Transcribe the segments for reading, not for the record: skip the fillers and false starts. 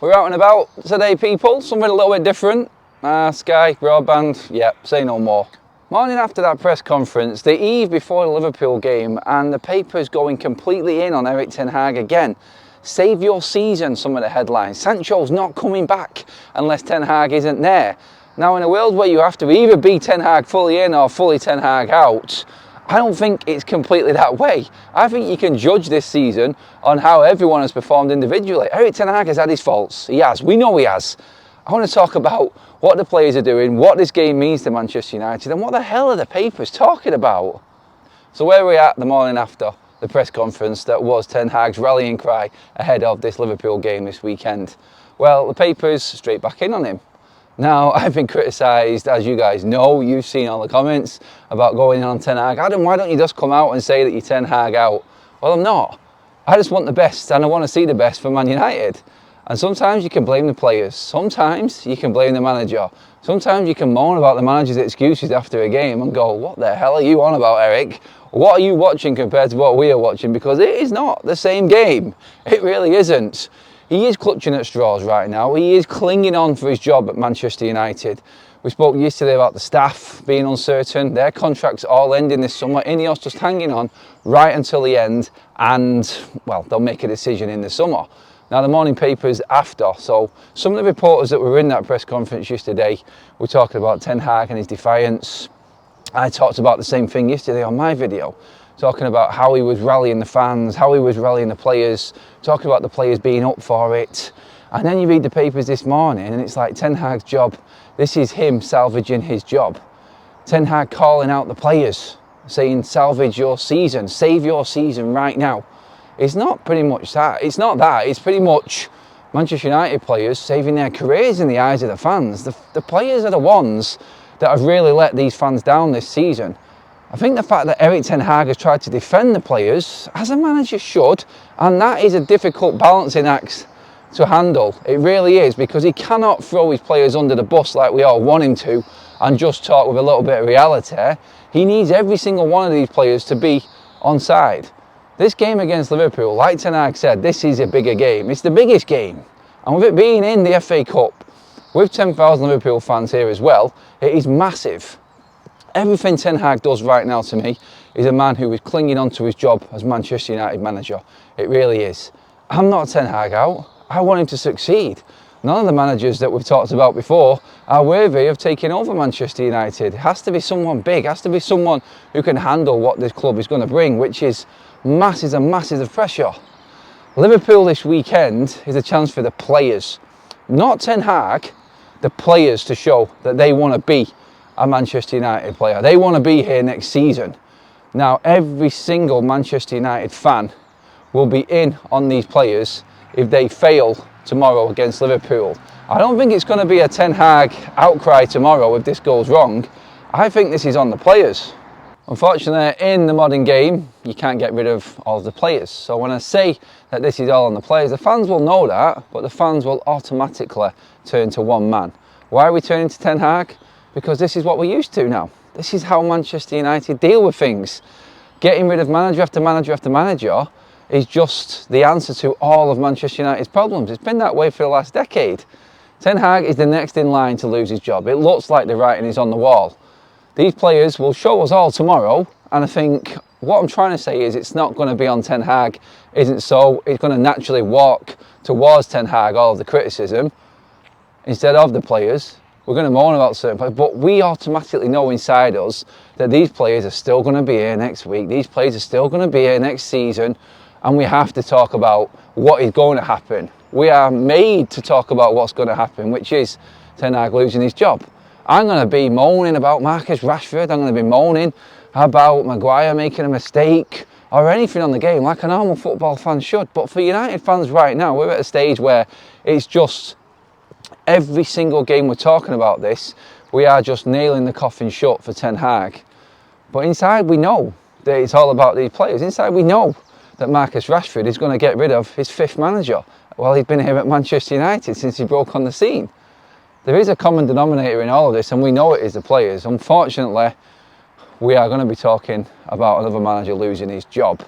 We're out and about today, people. Something a little bit different. Sky, broadband, yep, say no more. Morning after that press conference, the eve before the Liverpool game, and the paper's going completely in on Erik ten Hag again. Save your season, some of the headlines. Sancho's not coming back unless Ten Hag isn't there. Now, in a world where you have to either be Ten Hag fully in or fully Ten Hag out, I don't think it's completely that way. I think you can judge this season on how everyone has performed individually. Erik ten Hag has had his faults. He has. We know he has. I want to talk about what the players are doing, what this game means to Manchester United, and what the hell are the papers talking about? So where are we at the morning after the press conference that was Ten Hag's rallying cry ahead of this Liverpool game this weekend? Well, the papers straight back in on him. Now, I've been criticised, as you guys know, you've seen all the comments about going in on Ten Hag. Adam, why don't you just come out and say that you're Ten Hag out? Well, I'm not. I just want the best, and I want to see the best for Man United. And sometimes you can blame the players. Sometimes you can blame the manager. Sometimes you can moan about the manager's excuses after a game and go, what the hell are you on about, Erik? What are you watching compared to what we are watching? Because it is not the same game. It really isn't. He is clutching at straws right now. He is clinging on for his job at Manchester United. We spoke yesterday about the staff being uncertain. Their contracts all ending this summer. Ineos just hanging on right until the end. And, well, they'll make a decision in the summer. Now, the morning papers after. So some of the reporters that were in that press conference yesterday were talking about Ten Hag and his defiance. I talked about the same thing yesterday on my video, talking about how he was rallying the fans, how he was rallying the players, talking about the players being up for it. And then you read the papers this morning and it's like Ten Hag's job, this is him salvaging his job. Ten Hag calling out the players, saying salvage your season, save your season right now. It's not pretty much that. It's not that. It's pretty much Manchester United players saving their careers in the eyes of the fans. The players are the ones that have really let these fans down this season. I think the fact that Erik ten Hag has tried to defend the players, as a manager should, and that is a difficult balancing act to handle. It really is, because he cannot throw his players under the bus like we all want him to and just talk with a little bit of reality. He needs every single one of these players to be on side. This game against Liverpool, like Ten Hag said, this is a bigger game. It's the biggest game. And with it being in the FA Cup, with 10,000 Liverpool fans here as well, it is massive. Everything Ten Hag does right now to me is a man who is clinging on to his job as Manchester United manager. It really is. I'm not Ten Hag out. I want him to succeed. None of the managers that we've talked about before are worthy of taking over Manchester United. It has to be someone big. It has to be someone who can handle what this club is going to bring, which is masses and masses of pressure. Liverpool this weekend is a chance for the players, not Ten Hag, the players, to show that they want to be a Manchester United player. They want to be here next season. Now, every single Manchester United fan will be in on these players if they fail tomorrow against Liverpool. I don't think it's going to be a Ten Hag outcry tomorrow if this goes wrong. I think this is on the players. Unfortunately, in the modern game, you can't get rid of all of the players. So when I say that this is all on the players, the fans will know that, but the fans will automatically turn to one man. Why are we turning to Ten Hag? Because this is what we're used to now. This is how Manchester United deal with things. Getting rid of manager after manager after manager is just the answer to all of Manchester United's problems. It's been that way for the last decade. Ten Hag is the next in line to lose his job. It looks like the writing is on the wall. These players will show us all tomorrow, and I think what I'm trying to say is it's not going to be on Ten Hag, isn't so. It's going to naturally walk towards Ten Hag, all of the criticism, instead of the players. We're going to moan about certain players, but we automatically know inside us that these players are still going to be here next week. These players are still going to be here next season, and we have to talk about what is going to happen. We are made to talk about what's going to happen, which is Ten Hag losing his job. I'm going to be moaning about Marcus Rashford. I'm going to be moaning about Maguire making a mistake or anything on the game like a normal football fan should. But for United fans right now, we're at a stage where it's just every single game we're talking about this, we are just nailing the coffin shut for Ten Hag. But inside we know that it's all about these players. Inside we know that Marcus Rashford is going to get rid of his fifth manager while he's been here at Manchester United since he broke on the scene. There is a common denominator in all of this, and we know it is the players. Unfortunately, we are going to be talking about another manager losing his job.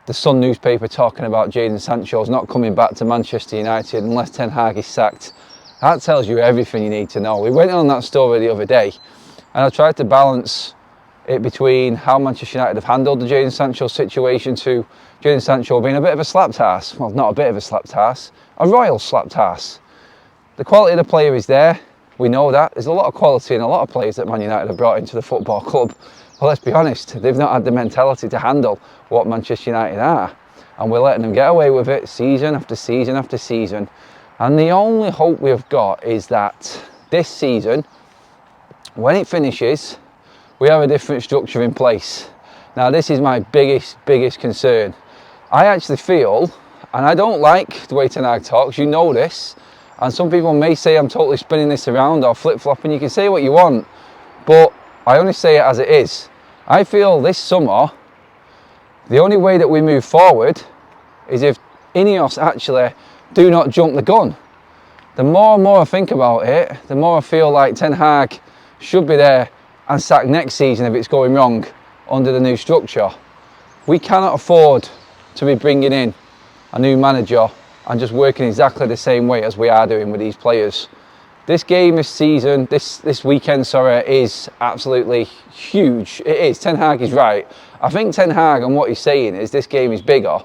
the Sun newspaper talking about Jadon Sancho's not coming back to Manchester United unless Ten Hag is sacked. That tells you everything you need to know. We went on that story the other day, and I tried to balance it between how Manchester United have handled the Jadon Sancho situation to Jadon Sancho being a bit of a slap-tass. Well, not a bit of a slap-tass, a royal slap-tass. The quality of the player is there. We know that. There's a lot of quality in a lot of players that Man United have brought into the football club. But let's be honest, they've not had the mentality to handle what Manchester United are. And we're letting them get away with it season after season after season. And the only hope we've got is that this season, when it finishes, we have a different structure in place. Now, this is my biggest concern. I actually feel, and I don't like the way Ten Hag talks, you know this, and some people may say I'm totally spinning this around or flip-flopping. You can say what you want, but I only say it as it is. I feel this summer, the only way that we move forward is if Ineos actually do not jump the gun. The more and more I think about it, the more I feel like Ten Hag should be there and sacked next season if it's going wrong under the new structure. We cannot afford to be bringing in a new manager and just working exactly the same way as we are doing with these players. This game, this season, this weekend, sorry, is absolutely huge. It is. Ten Hag is right. I think Ten Hag and what he's saying is this game is bigger.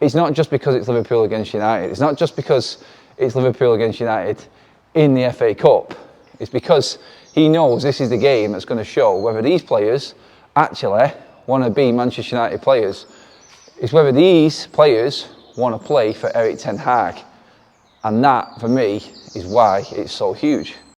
It's not just because it's Liverpool against United. It's not just because it's Liverpool against United in the FA Cup. It's because he knows this is the game that's going to show whether these players actually want to be Manchester United players. It's whether these players want to play for Erik Ten Hag. And that, for me, is why it's so huge.